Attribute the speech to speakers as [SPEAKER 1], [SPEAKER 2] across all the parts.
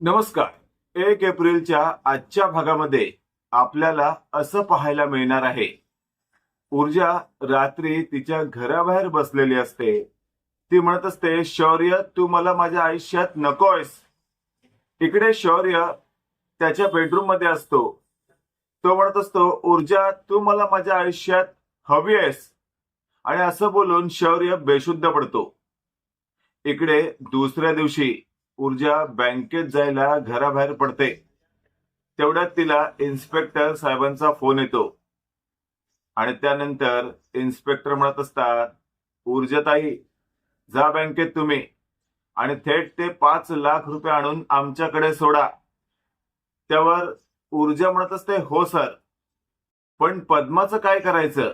[SPEAKER 1] नमस्कार। 1 एप्रिलच्या आजच्या भागामध्ये आपल्याला असं पाहायला मिळणार आहे, ऊर्जा रात्री तिच्या घराबाहेर बसलेली असते। ती म्हणत असते, शौर्य तू मला माझ्या आयुष्यात नकोयस। इकडे शौर्य त्याच्या बेडरूम मध्ये असतो। तो म्हणत असतो, ऊर्जा तू मला माझ्या आयुष्यात हवी आहेस। आणि असं बोलून शौर्य बेशुद्ध पडतो। इकडे दुसऱ्या दिवशी ऊर्जा बँकेत जायला घराबाहेर पडते। तेवढ्यात तिला इन्स्पेक्टर साहेबांचा फोन येतो आणि त्यानंतर इन्स्पेक्टर म्हणत असतात, ऊर्जाताई जा बँकेत तुम्ही आणि थेट ते 5 लाख रुपये आणून आमच्याकडे सोडा। त्यावर ऊर्जा म्हणत असते, हो सर, पण पद्माचं काय करायचं?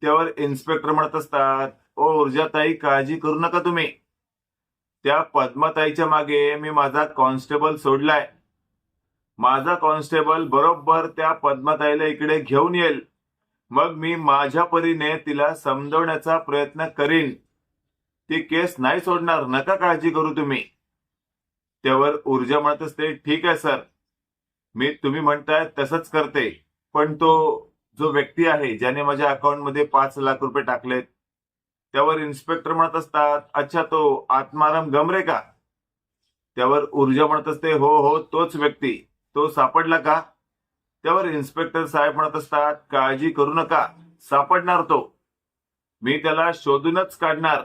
[SPEAKER 1] त्यावर इन्स्पेक्टर म्हणत असतात, ओ ऊर्जाताई काळजी करू नका तुम्ही, त्या पद्माताईच्या मागे मी माझा कॉन्स्टेबल सोडलाय। माझा कॉन्स्टेबल बरोबर त्या पद्माताईला इकडे घेऊन येईल। मग मी माझ्या परीने तिला समजवण्याचा प्रयत्न करीन। ती केस नाही सोडणार, नका काळजी करू तुम्ही। त्यावर ऊर्जा म्हणत असते, ठीक आहे सर, मी तुम्ही म्हणताय तसंच करते, पण तो जो व्यक्ती आहे ज्याने माझ्या अकाउंटमध्ये 5 लाख रुपये टाकलेत, त्यावर इन्स्पेक्टर म्हणत असतात, अच्छा तो आत्माराम गमरे का? त्यावर ऊर्जा म्हणत असते, हो हो तोच व्यक्ती। तो सापडला का? त्यावर इन्स्पेक्टर साहेब म्हणत असतात, काळजी करू नका, सापडणार तो, मी त्याला शोधूनच काढणार।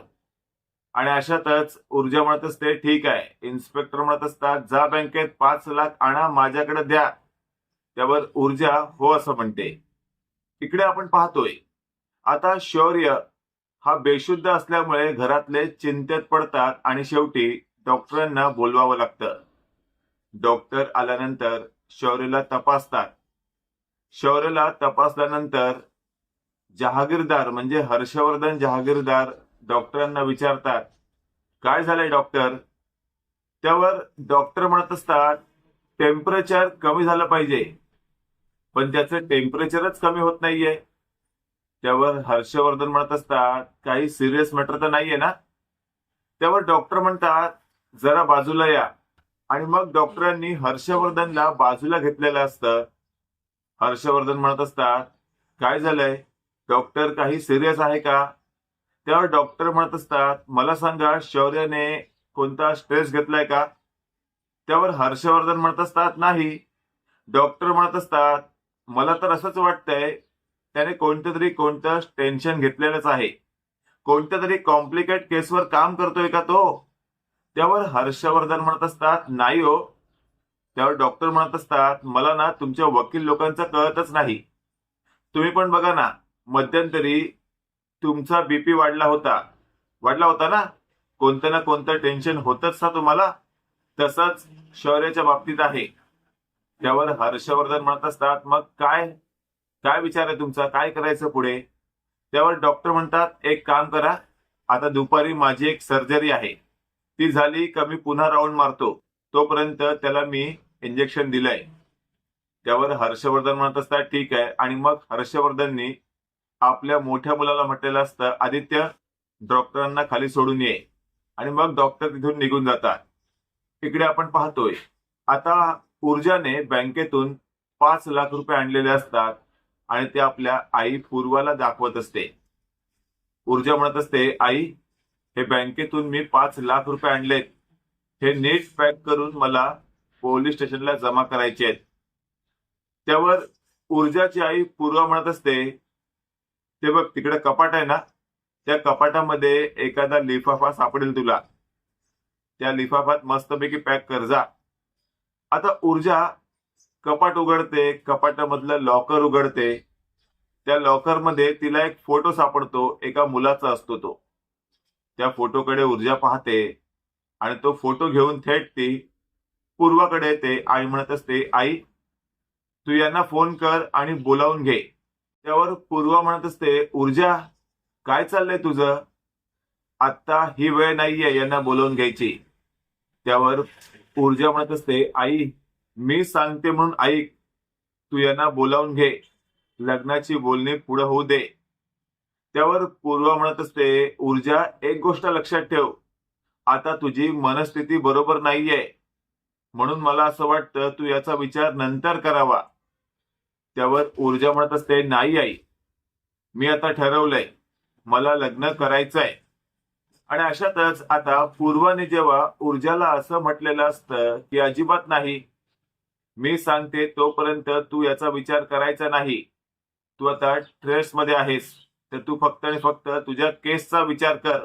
[SPEAKER 1] आणि अशातच ऊर्जा म्हणत असते, ठीक आहे। इन्स्पेक्टर म्हणत असतात, जा बँकेत 5 लाख आणा, माझ्याकडे द्या। त्यावर ऊर्जा हो असं म्हणते। इकडे आपण पाहतोय, आता शौर्य हा बेशुद्ध असल्यामुळे घरातले चिंतेत पडतात आणि शेवटी डॉक्टरांना बोलवावं लागतं। डॉक्टर आल्यानंतर शौर्यला तपासतात। शौर्यला तपासल्यानंतर जहागीरदार म्हणजे हर्षवर्धन जहागीरदार डॉक्टरांना विचारतात, काय झालंय डॉक्टर? त्यावर डॉक्टर म्हणत असतात, टेम्परेचर कमी झालं पाहिजे, पण त्याचं टेम्परेचरच कमी होत नाहीये। त्यावर हर्षवर्धन म्हणत असतात, काही सिरियस मॅटर तर नाहीये ना? त्यावर डॉक्टर म्हणतात, जरा बाजूला या। आणि मग डॉक्टरांनी हर्षवर्धनला बाजूला घेतलेलं असतं। हर्षवर्धन म्हणत असतात, काय झालंय डॉक्टर, काही सिरियस आहे का? त्यावर डॉक्टर म्हणत असतात, मला सांगा शौर्याने कोणता स्ट्रेस घेतलाय का? त्यावर हर्षवर्धन म्हणत असतात, नाही। डॉक्टर म्हणत असतात, मला तर असंच वाटतंय त्याने कोणतं टेन्शन घेतलेलंच आहे, कोणत्या तरी कॉम्प्लिकेट केसवर काम करतोय का तो? त्यावर हर्षवर्धन म्हणत असतात, नाही हो। त्यावर डॉक्टर म्हणत असतात, मला ना तुमच्या वकील लोकांचं कळतच नाही। तुम्ही पण बघा ना, मध्यंतरी तुमचा बीपी वाढला होता ना? कोणतं ना कोणतं टेन्शन होतच ना तुम्हाला? तसंच शौर्याच्या बाबतीत आहे। त्यावर हर्षवर्धन म्हणत असतात, मग काय काय विचार आहे तुमचा, काय करायचं पुढे? त्यावर डॉक्टर म्हणतात, एक काम करा, आता दुपारी माझी एक सर्जरी आहे, ती झाली का मी पुन्हा राऊंड मारतो, तोपर्यंत त्याला मी इंजेक्शन दिलंय। त्यावर हर्षवर्धन म्हणत असतात, ठीक आहे। आणि मग हर्षवर्धननी आपल्या मोठ्या मुलाला म्हटलेलं असतं, आदित्य डॉक्टरांना खाली सोडून ये। आणि मग डॉक्टर तिथून निघून जातात। इकडे आपण पाहतोय, आता ऊर्जाने बँकेतून 5 लाख रुपये आणलेले असतात आणि ते आपल्या आई पूर्वाला दाखवत असते। ऊर्जा म्हणत असते, आई हे बँकेतून मी 5 लाख रुपये आणलेत, हे नीट पॅक करून मला पोलीस स्टेशनला जमा करायचे आहेत। त्यावर ऊर्जाची आई पूर्वा म्हणत असते, ते बघ तिकडे कपाट आहे ना, त्या कपाटामध्ये एखादा लिफाफा सापडेल तुला, त्या लिफाफ्यात मस्तपैकी पॅक कर जा। आता ऊर्जा कपाट उघडते, कपाटामधलं लॉकर उघडते। त्या लॉकर मध्ये तिला एक फोटो सापडतो, एका मुलाचा असतो तो। त्या फोटोकडे ऊर्जा पाहते आणि तो फोटो घेऊन थेट ती पूर्वाकडे येते आणि म्हणत असते, आई तू यांना फोन कर आणि बोलावून घे। त्यावर पूर्वा म्हणत असते, ऊर्जा काय चाललंय तुझं? आता ही वेळ नाहीये यांना बोलावून घ्यायची। त्यावर ऊर्जा म्हणत असते, आई मी सांगते म्हणून ऐक, तू यांना बोलावून घे, लग्नाची बोलणी पुढे होऊ दे। त्यावर पूर्वा म्हणत असते, ऊर्जा एक गोष्ट लक्षात ठेव, आता तुझी मनस्थिती बरोबर नाहीये, म्हणून मला असं वाटतं तू याचा विचार नंतर करावा. त्यावर ऊर्जा म्हणत असते, नाही आई, मी आता ठरवलंय, मला लग्न करायचंय. आणि अशातच आता पूर्वाने जेव्हा ऊर्जाला असं म्हटलेलं असतं की अजिबात नाही, मी सांगते तोपर्यंत तू याचा विचार करायचा नाही, तू आता स्ट्रेसमध्ये आहेस, तर तू फक्त आणि फक्त तुझ्या केसचा विचार कर.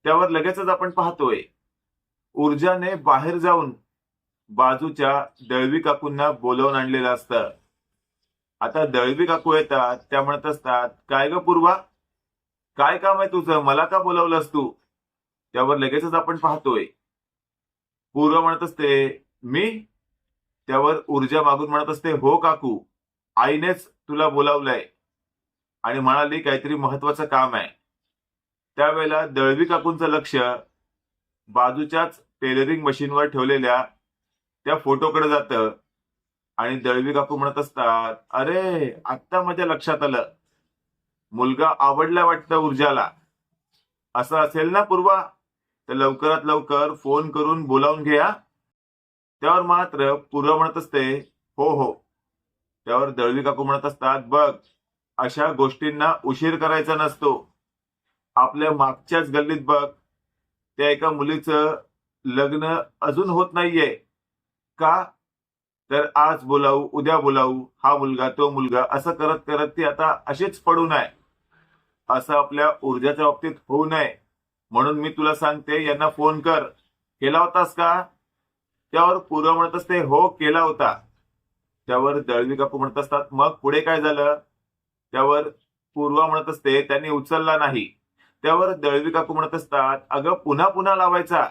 [SPEAKER 1] त्यावर लगेचच आपण पाहतोय ऊर्जाने बाहेर जाऊन बाजूच्या दळवी काकूंना बोलावून आणलेलं असतं. आता दळवी काकू येतात, त्या म्हणत असतात, काय ग पूर्वा, काय काम आहे तुझं, मला का बोलावलंस तू? त्यावर लगेचच आपण पाहतोय पूर्वा म्हणत असते, मी? त्यावर ऊर्जा मागून म्हणत असते, हो काकू, आईनेच तुला बोलावलंय आणि म्हणाली काहीतरी महत्वाचं काम आहे. त्यावेळेला दळवी काकूंचं लक्ष बाजूच्याच टेलरिंग मशीनवर ठेवलेल्या त्या फोटोकडे जातं आणि दळवी काकू म्हणत असतात, अरे आत्ता माझ्या लक्षात आलं, मुलगा आवडला वाटतं ऊर्जाला. असं असेल ना पूर्वा, तर लवकरात लवकर फोन करून बोलावून घ्या. त्यावर मात्र पूर्वा म्हणत असते, हो हो. त्यावर दळवी काकू म्हणत असतात, बघ, अशा गोष्टींना उशीर करायचा नसतो. आपल्या मागच्याच गल्लीत बघ, त्या एका मुलीचं लग्न अजून होत नाहीये. का? तर आज बोलावू, उद्या बोलावू, हा मुलगा तो मुलगा, असं करत करत ती आता अशीच पडून आहे. असं आपल्या ऊर्जाच्या बाबतीत होऊ नये म्हणून मी तुला सांगते, यांना फोन कर. केला होतास का? त्यावर पूर्व म्हणत असते, हो केला होता. त्यावर दळवी काकू म्हणत असतात, मग पुढे काय झालं? त्यावर पूर्वा म्हणत असते, त्यांनी उचलला नाही. त्यावर दळवी काकू म्हणत असतात, अगं पुन्हा पुन्हा लावायचा,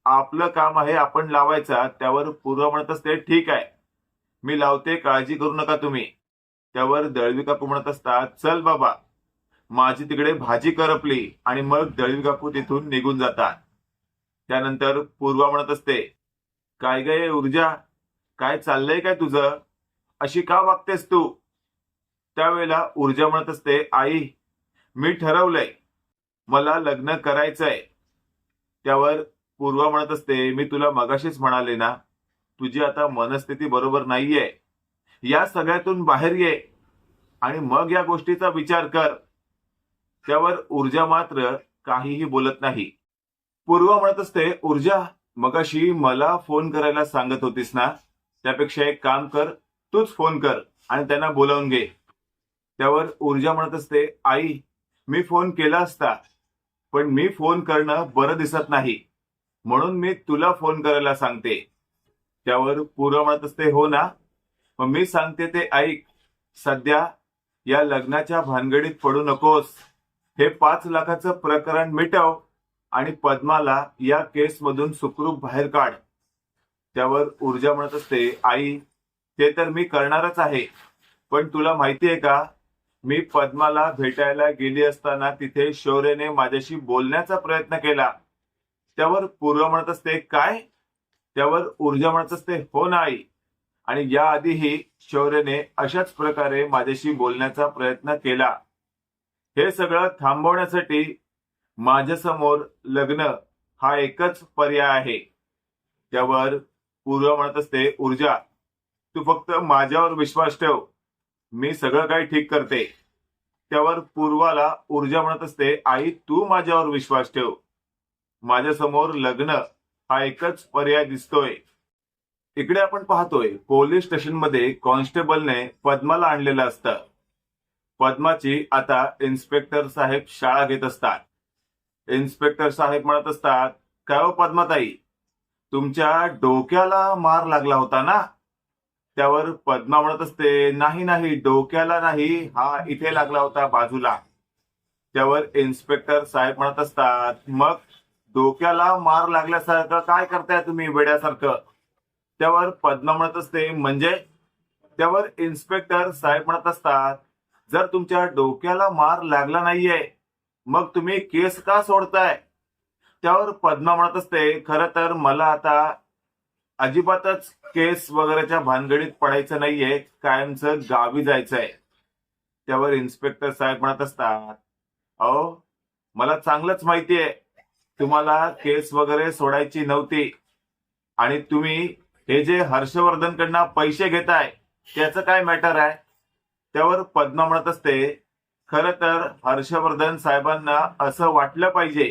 [SPEAKER 1] आपलं काम आहे आपण लावायचा. त्यावर पूर्वा म्हणत असते, ठीक आहे, मी लावते, काळजी करू नका तुम्ही. त्यावर दळवी काकू म्हणत असतात, चल बाबा, माझी तिकडे भाजी करपली. आणि मग दळवी काकू तिथून निघून जातात. त्यानंतर पूर्वा म्हणत असते, काय गे ऊर्जा, काय चाललंय काय तुझं, अशी का वागतेस तू? त्यावेळेला ऊर्जा म्हणत असते, आई, मी ठरवलंय, मला लग्न करायचंय. त्यावर पूर्वा म्हणत असते, मी तुला मगाशीच म्हणाले ना, तुझी आता मनस्थिती बरोबर नाहीये, या सगळ्यातून बाहेर ये आणि मग या गोष्टीचा विचार कर. त्यावर ऊर्जा मात्र काहीही बोलत नाही. पूर्वा म्हणत असते, ऊर्जा, मगाशी मला फोन करायला सांगत होतीस ना, त्यापेक्षा एक काम कर, तूच फोन कर आणि त्यांना बोलावून घे. त्यावर ऊर्जा म्हणत असते, आई, मी फोन केला असता, पण मी फोन करणं बरं दिसत नाही, म्हणून मी तुला फोन करायला सांगते. त्यावर पूर्वा म्हणत असते, हो ना, मग मी सांगते ते ऐक. सध्या या लग्नाच्या भानगडीत पडू नकोस. हे 5 लाखाचं प्रकरण मिटव आणि पद्माला या केसमधून सुखरूप बाहेर काढ. त्यावर ऊर्जा म्हणत असते, आई, ते तर मी करणारच आहे, पण तुला माहितीये का, मी पद्माला भेटायला गेली असताना तिथे शौर्यने माझ्याशी बोलण्याचा प्रयत्न केला. त्यावर पूर्वा म्हणत असते, काय? त्यावर ऊर्जा म्हणत असते, हो ना आई, आणि याआधीही शौर्यने अशाच प्रकारे माझ्याशी बोलण्याचा प्रयत्न केला. हे सगळं थांबवण्यासाठी माझ्यासमोर लग्न हा एकच पर्याय आहे. त्यावर पूर्वा म्हणत असते, ऊर्जा, तू फक्त माझ्यावर विश्वास ठेव, मी सगळं काही ठीक करते. त्यावर पूर्वाला ऊर्जा म्हणत असते, आई, तू माझ्यावर विश्वास ठेव, माझ्यासमोर लग्न हा एकच पर्याय दिसतोय. इकडे आपण पाहतोय पोलीस स्टेशनमध्ये कॉन्स्टेबलने पद्माला आणलेलं असतं. पद्माची आता इन्स्पेक्टर साहेब शाळा घेत असतात. इन्स्पेक्टर साहेब म्हणत असतात, काय हो पद्माताई, तुमच्या डोक्याला मार लागला होता ना? त्यावर पद्मा म्हणत असते, नाही नाही, डोक्याला नाही, हा इथे लागला होता बाजूला. त्यावर इन्स्पेक्टर साहेब म्हणत असतात, मग डोक्याला मार लागल्यासारखं काय करताय तुम्ही वेड्यासारखं? त्यावर पद्मा म्हणत असते, म्हणजे? त्यावर इन्स्पेक्टर साहेब म्हणत असतात, जर तुमच्या डोक्याला मार लागला नाहीये, मग तुम्ही केस का सोडताय? त्यावर पद्मा म्हणत असते, खरं तर मला आता अजिबातच केस वगैरेच्या भानगडीत पडायचं नाहीये, कायमचं गावी जायचंय. त्यावर इन्स्पेक्टर साहेब म्हणत असतात, अहो, मला चांगलंच माहितीये तुम्हाला केस वगैरे सोडायची नव्हती, आणि तुम्ही हे जे हर्षवर्धनकडनं पैसे घेताय त्याचं काय मॅटर आहे? त्यावर पद्मा म्हणत असते, खरं तर हर्षवर्धन साहेबांना असं वाटलं पाहिजे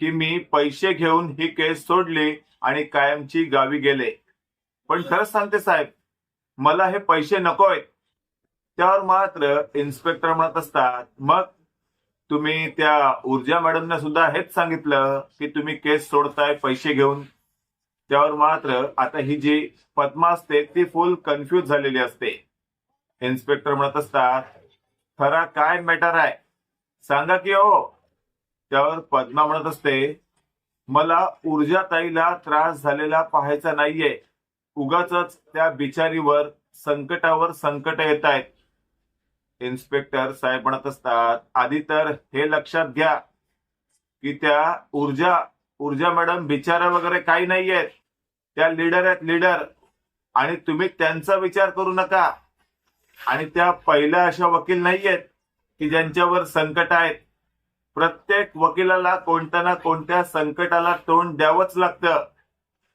[SPEAKER 1] की मी पैसे घेऊन ही केस सोडली आणि कायमची गावी गेले. पण खरंच सांगते साहेब, मला हे पैसे नको आहेत. त्यावर मात्र इन्स्पेक्टर म्हणत असतात, मग तुम्ही त्या ऊर्जा मॅडमना सुद्धा हेच सांगितलं की तुम्ही केस सोडताय पैसे घेऊन? त्यावर मात्र आता ही जी पद्मा असते ती फुल कन्फ्यूज झालेली असते. इन्स्पेक्टर म्हणत असतात, खरा काय मॅटर आहे सांगा की हो. त्यावर पद्मा म्हणत असते, मला ऊर्जा ताईला त्रास झालेला पाहायचा नाहीये. उगाच त्या बिचारीवर संकटावर संकट येत आहेत. इन्स्पेक्टर साहेब म्हणत असतात, आधी तर हे लक्षात घ्या की त्या ऊर्जा मॅडम बिचारा वगैरे काही नाहीयेत. त्या लीडर आहेत, लीडर. आणि तुम्ही त्यांचा विचार करू नका. आणि त्या पहिल्या अशा वकील नाहीयेत की ज्यांच्यावर संकट आहेत. प्रत्येक वकिलाला कोणत्या ना कोणत्या संकटाला तोंड द्यावंच लागतं.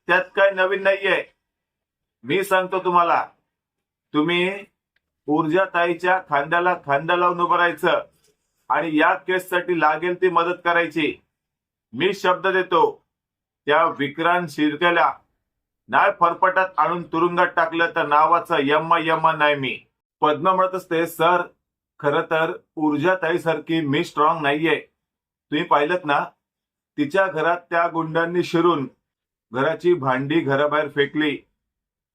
[SPEAKER 1] त्यात काय नवीन नाहीये. मी सांगतो तुम्हाला, तुम्ही ऊर्जा ताईच्या खांद्याला खांदा लावून उभं राहायचं आणि या केससाठी लागेल ती मदत करायची. मी शब्द देतो, त्या विक्रांत शिर्केला नाही फरफटात आणून तुरुंगात टाकलं तर नावाचा यम्मा यम्मा नाही मी. पद्मा म्हणत असते, सर खरं तर ऊर्जा ताईसारखी मी स्ट्रॉंग नाहीये. तुम्ही पाहिलत ना, तिच्या घरात त्या गुंडांनी शिरून घराची भांडी घराबाहेर फेकली.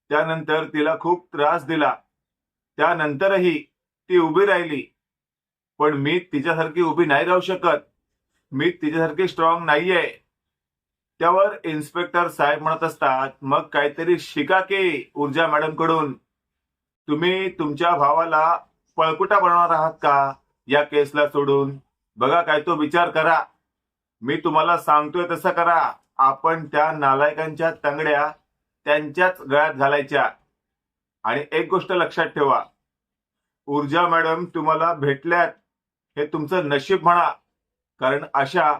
[SPEAKER 1] त्यानंतर तिला खूप त्रास दिला. त्यानंतरही ती उभी राहिली. पण मी तिच्यासारखी उभी नाही राहू शकत. मी तिच्यासारखी स्ट्रॉंग नाहीये. त्यावर इन्स्पेक्टर साहेब म्हणत असतात, मग काहीतरी शिका की ऊर्जा मॅडम कडून. तुम्ही तुमच्या भावाला पळकुटा बनवणार आहात का या केसला सोडून? बघा, काय तो विचार करा. मी तुम्हाला सांगतोय तसं करा. आपण त्या नालायकांच्या तंगड्या त्यांच्याच गळ्यात घालायच्या. आणि एक गोष्ट लक्षात ठेवा, ऊर्जा मॅडम तुम्हाला भेटल्यात हे तुमचं नशीब म्हणा. कारण अशा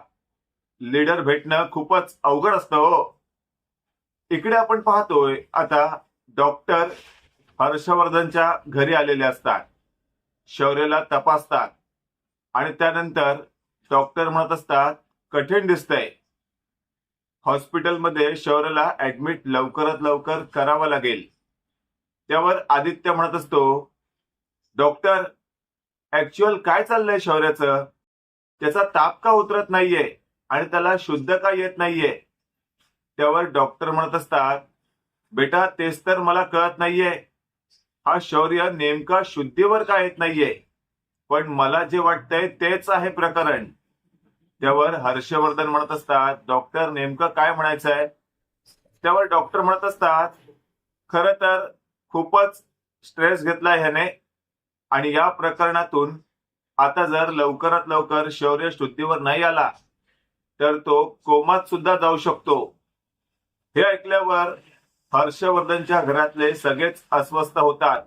[SPEAKER 1] लीडर भेटणं खूपच अवघड असतं हो. इकडे आपण पाहतोय आता डॉक्टर हर्षवर्धनच्या घरी आलेले असतात. शौर्यला तपासतात आणि त्यानंतर डॉक्टर म्हणत असतात, कठीण दिसतंय. हॉस्पिटलमध्ये शौर्यला ऍडमिट लवकरात लवकर करावं लागेल. त्यावर आदित्य म्हणत असतो, डॉक्टर ऍक्च्युअल काय चाललंय शौर्याचं? त्याचा ताप का उतरत नाहीये आणि त्याला शुद्ध का येत नाहीये? त्यावर डॉक्टर म्हणत असतात, बेटा तेच तर मला कळत नाहीये. हा शौर्य नेमका शुद्धीवर का येत नाहीये? पण मला जे वाटतंय तेच आहे प्रकरण. त्यावर हर्षवर्धन म्हणत असतात, डॉक्टर नेमकं काय म्हणायचंय? त्यावर डॉक्टर म्हणत असतात, खरं तर खूपच स्ट्रेस घेतलाय ह्याने आणि या प्रकरणातून आता जर लवकरात लवकर शौर्य शुद्धीवर नाही आला तर तो कोमात सुद्धा जाऊ शकतो. हे ऐकल्यावर हर्षवर्धनच्या घरातले सगळेच अस्वस्थ होतात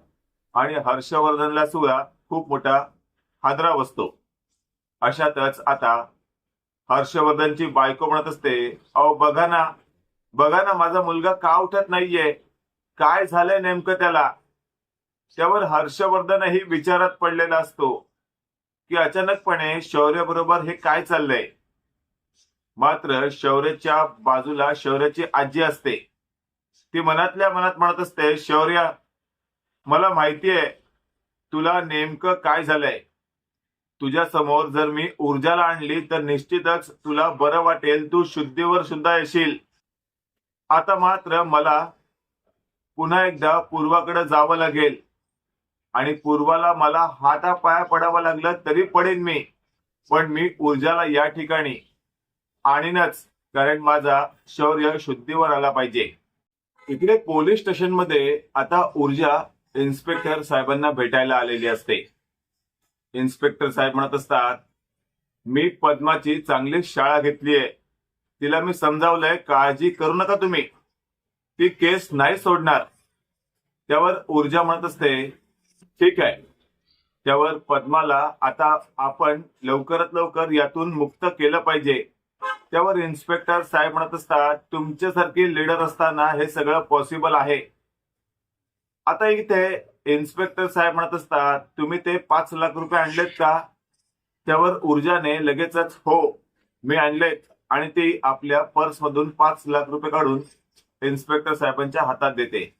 [SPEAKER 1] आणि हर्षवर्धनला सुद्धा खूप मोठा हादरा बसतो. अशातच आता हर्षवर्धनची बायको म्हणत असते, अहो बघा ना माझा मुलगा का उठत नाहीये, काय झालंय नेमकं त्याला? त्यावर हर्षवर्धनही विचारात पडलेला असतो की अचानकपणे शौर्य बरोबर हे काय चाललंय. मात्र शौर्याच्या बाजूला शौर्याची आजी असते. ती मनातल्या मनात म्हणत असते, शौर्य मला माहितीये तुला नेमकं काय झालंय. तुझ्या समोर जर मी ऊर्जाला आणली तर निश्चितच तुला बरं वाटेल, तू शुद्धीवर सुद्धा येशील. आता मात्र मला पुन्हा एकदा पूर्वाकडे जावं लागेल आणि पूर्वाला मला हातापाया पडावं लागलं तरी पडेन मी. पण मी ऊर्जाला या ठिकाणी आणीनच, कारण माझा शौर्य शुद्धीवर आला पाहिजे. इकडे पोलीस स्टेशन मध्ये आता ऊर्जा इन्स्पेक्टर साहेबांना भेटायला आलेली असते. इन्स्पेक्टर साहेब म्हणत असतात, मी पद्माची चांगली शाळा घेतलीये. तिला मी समजावलंय, काळजी करू नका तुम्ही, ती केस नाही सोडणार. त्यावर ऊर्जा म्हणत असते, ठीक आहे. त्यावर पद्माला आता आपण लवकरात लवकर यातून मुक्त केलं पाहिजे. त्यावर इन्स्पेक्टर साहेब म्हणत असतात, तुमच्यासारखी लीडर असताना हे सगळं पॉसिबल आहे. आता इथे इन्स्पेक्टर साहेब म्हणत असतात, तुम्ही ते 5 लाख रुपये आणलेत का? त्यावर ऊर्जाने लगेचच हो मी आणलेत आणि ती आपल्या पर्समधून 5 लाख रुपये काढून इन्स्पेक्टर साहेबांच्या हातात देते.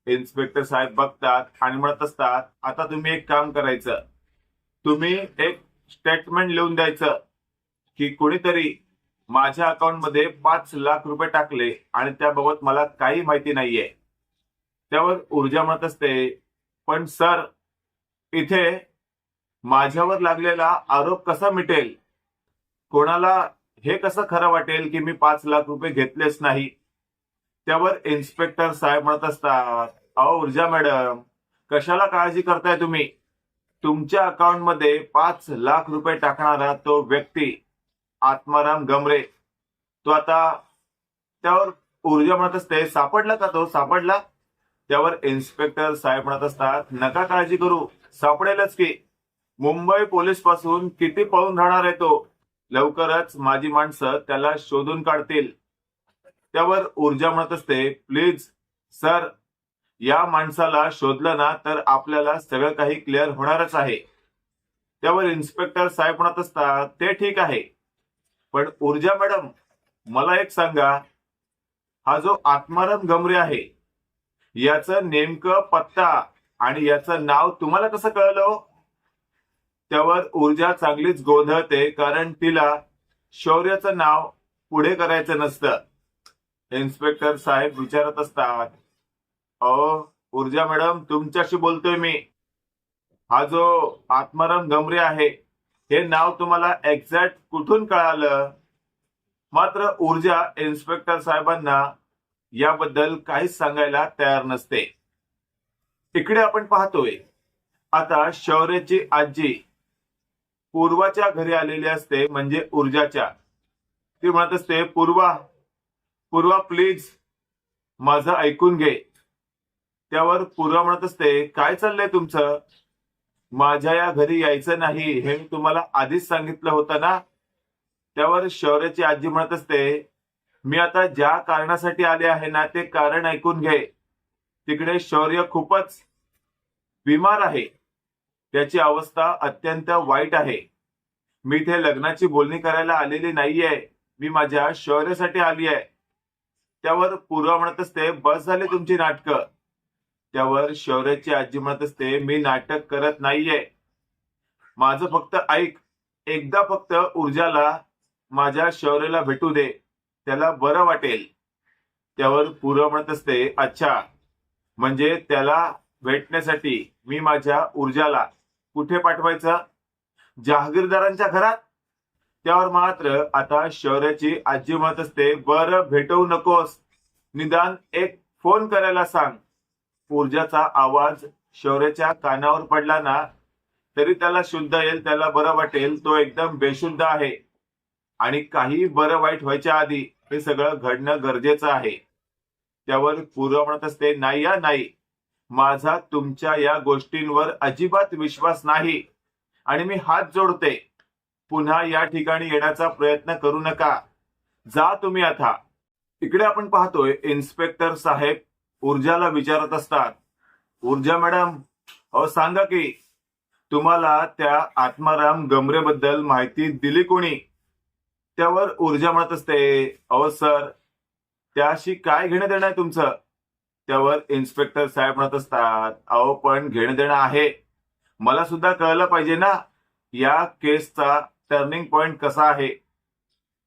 [SPEAKER 1] इन्स्पेक्टर साहेब बघतात आणि म्हणत असतात, आता तुम्ही एक काम करायचं, तुम्ही एक स्टेटमेंट लिहून द्यायचं की कोणीतरी माझ्या अकाउंटमध्ये 5 लाख रुपये टाकले आणि त्याबाबत मला काही माहिती नाहीये. त्यावर ऊर्जा म्हणत असते, पण सर इथे माझ्यावर लागलेला आरोप कसा मिटेल? कोणाला हे कसं खरं वाटेल की मी 5 लाख रुपये घेतलेच नाही? त्यावर इन्स्पेक्टर साहेब म्हणत असतात, अहो ऊर्जा मॅडम, कशाला काळजी करताय तुम्ही? तुमच्या अकाउंटमध्ये 5 लाख रुपये टाकणारा तो व्यक्ती आत्माराम गमरे, तो आता, त्यावर ऊर्जा म्हणत असते, सापडला का तो? सापडला? त्यावर इन्स्पेक्टर साहेब म्हणत असतात, नका काळजी करू, सापडेलच की. मुंबई पोलीस पासून किती पळून राहणार आहे तो? लवकरच माझी माणसं त्याला शोधून काढतील. त्यावर ऊर्जा म्हणत असते, प्लीज सर, या माणसाला शोधलं ना तर आपल्याला सगळं काही क्लिअर होणारच आहे. त्यावर इन्स्पेक्टर साहेब म्हणत असतात, ते ठीक आहे, पण ऊर्जा मॅडम मला एक सांगा, हा जो आत्माराम गमरे आहे याचं नेमकं पत्ता आणि याचं नाव तुम्हाला कसं कळलं हो? त्यावर ऊर्जा चांगलीच गोंधळते, कारण तिला शौर्याचं नाव पुढे करायचं नसतं. इन्स्पेक्टर साहेब विचारत असतात, अहो ऊर्जा मॅडम, तुमच्याशी बोलतोय मी. हा जो आत्माराम गमरे आहे हे नाव तुम्हाला एक्झॅक्ट कुठून कळालं? मात्र ऊर्जा इन्स्पेक्टर साहेबांना याबद्दल काहीच सांगायला तयार नसते. इकडे आपण पाहतोय, आता शौर्याची आजी पूर्वाच्या घरी आलेली असते, म्हणजे ऊर्जाच्या. ती म्हणत असते, पूर्वा पूर्वा प्लीज माझं ऐकून घे. त्यावर पूर्वा म्हणत असते, काय चाललंय तुमचं? माझ्या या घरी यायचं नाही हे मी तुम्हाला आधीच सांगितलं होतं ना. त्यावर शौर्याची आजी म्हणत असते, मी आता ज्या कारणासाठी आले आहे ना ते कारण ऐकून घे. तिकडे शौर्य खूपच बिमार आहे, त्याची अवस्था अत्यंत वाईट आहे. मी इथे लग्नाची बोलणी करायला आलेली नाहीये, मी माझ्या शौर्यासाठी आली आहे. त्यावर पूर्वा म्हणत असते, बस झाले तुमची नाटकं. त्यावर शौर्याची आजी म्हणत असते, मी नाटक करत नाहीये, माझं फक्त ऐक, एकदा फक्त ऊर्जाला माझ्या शौर्याला भेटू दे, त्याला बरं वाटेल. त्यावर पूर्वा म्हणत असते, अच्छा, म्हणजे त्याला भेटण्यासाठी मी माझ्या ऊर्जाला कुठे पाठवायचं? जहागीरदारांच्या घरात? त्यावर मात्र आता शौर्याची आजी म्हणत असते, बरं भेटवू नकोस, निदान एक फोन करायला सांग. ऊर्जाचा आवाज शौर्याच्या कानावर पडला ना तरी त्याला शुद्ध येईल, त्याला बरं वाटेल. तो एकदम बेशुद्ध आहे आणि काही बरं वाईट व्हायच्या आधी हे सगळं घडणं गरजेचं आहे. त्यावर पूर्वा म्हणत असते, नाही या नाही, माझा तुमच्या या गोष्टींवर अजिबात विश्वास नाही आणि मी हात जोडते, पुन्हा या ठिकाणी येण्याचा प्रयत्न करू नका, जा तुम्ही आता. इकडे आपण पाहतोय, इन्स्पेक्टर साहेब ऊर्जाला विचारत असतात, ऊर्जा मॅडम, अहो सांगा की तुम्हाला त्या आत्माराम गमरे बद्दल माहिती दिली कोणी? त्यावर ऊर्जा म्हणत असते, अहो सर, त्याशी काय घेणं देणं आहे तुमचं? त्यावर इन्स्पेक्टर साहेब म्हणत असतात, अहो पण घेणं देणं आहे, मला सुद्धा कळलं पाहिजे ना या केसचा टर्निंग पॉइंट कसा आहे.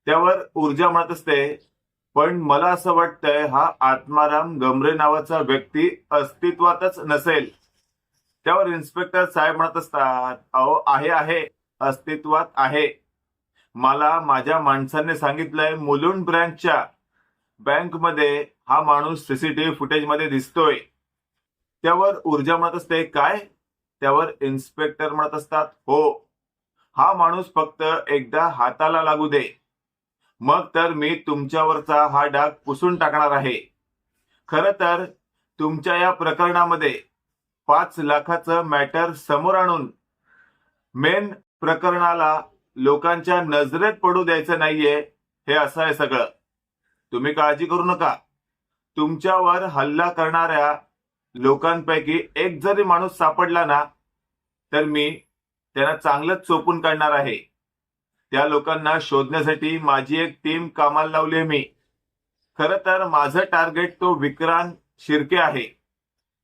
[SPEAKER 1] त्यावर ऊर्जा म्हणत असते, पण मला असं वाटतंय हा आत्माराम गमरे नावाचा व्यक्ती अस्तित्वातच नसेल. त्यावर इन्स्पेक्टर साहेब म्हणत असतात, अहो आहे, अस्तित्वात आहे. मला माझ्या माणसाने सांगितलंय, मुलुंड ब्रँचच्या बँकमध्ये हा माणूस सीसीटीव्ही फुटेजमध्ये दिसतोय. त्यावर ऊर्जा म्हणत असते, काय? त्यावर इन्स्पेक्टर म्हणत असतात, हो, हा माणूस फक्त एकदा हाताला लागू दे, मग तर मी तुमच्यावरचा हा डाग पुसून टाकणार आहे. खरं तर तुमच्या या प्रकरणामध्ये 5 लाखाचं मॅटर समोर आणून मेन प्रकरणाला लोकांच्या नजरेत पडू द्यायचं नाहीये, हे असं आहे सगळं. तुम्ही काळजी करू नका. तुमच्यावर हल्ला करणाऱ्या लोकांपैकी एक जरी माणूस सापडला ना, तर मी त्यांना चांगलंच चोपून काढणार आहे. त्या लोकांना शोधण्यासाठी माझी एक टीम कामाला लावली आहे मी. खरं तर माझं टार्गेट तो विक्रांत शिर्के आहे.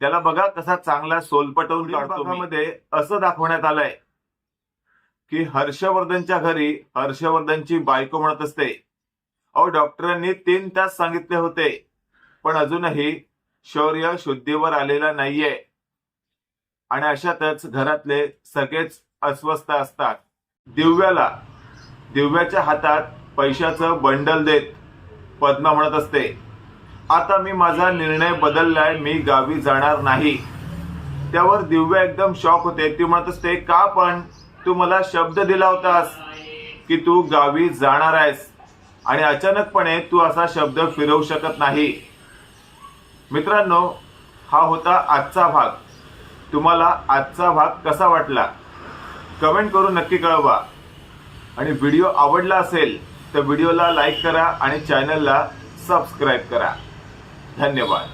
[SPEAKER 1] त्याला बघा कसा चांगला सोलपटवून काढतो. मध्ये असं दाखवण्यात आलंय की हर्षवर्धनच्या घरी हर्षवर्धनची बायको म्हणत असते, अहो डॉक्टरांनी 3 तास सांगितले होते, पण अजूनही शौर्य शुद्धीवर आलेला नाहीये. आणि अशातच घरातले सगळेच अस्वस्थ असतात. दिव्याच्या हातात पैशाचं बंडल देत पद्मा म्हणत असते, आता मी माझा निर्णय बदललाय, मी गावी जाणार नाही. त्यावर दिव्या एकदम शॉक होते. ती म्हणत असते, का पण? तू मला शब्द दिला होतास की तू गावी जाणार आहेस आणि अचानकपणे तू असा शब्द फिरवू शकत नाही. मित्रांनो, हा होता आजचा भाग. तुम्हाला आजचा भाग कसा वाटला कमेंट करून नक्की कळवा. आणि व्हिडिओ आवडला असेल तर व्हिडिओला लाईक करा आणि चॅनलला सबस्क्राईब करा. धन्यवाद.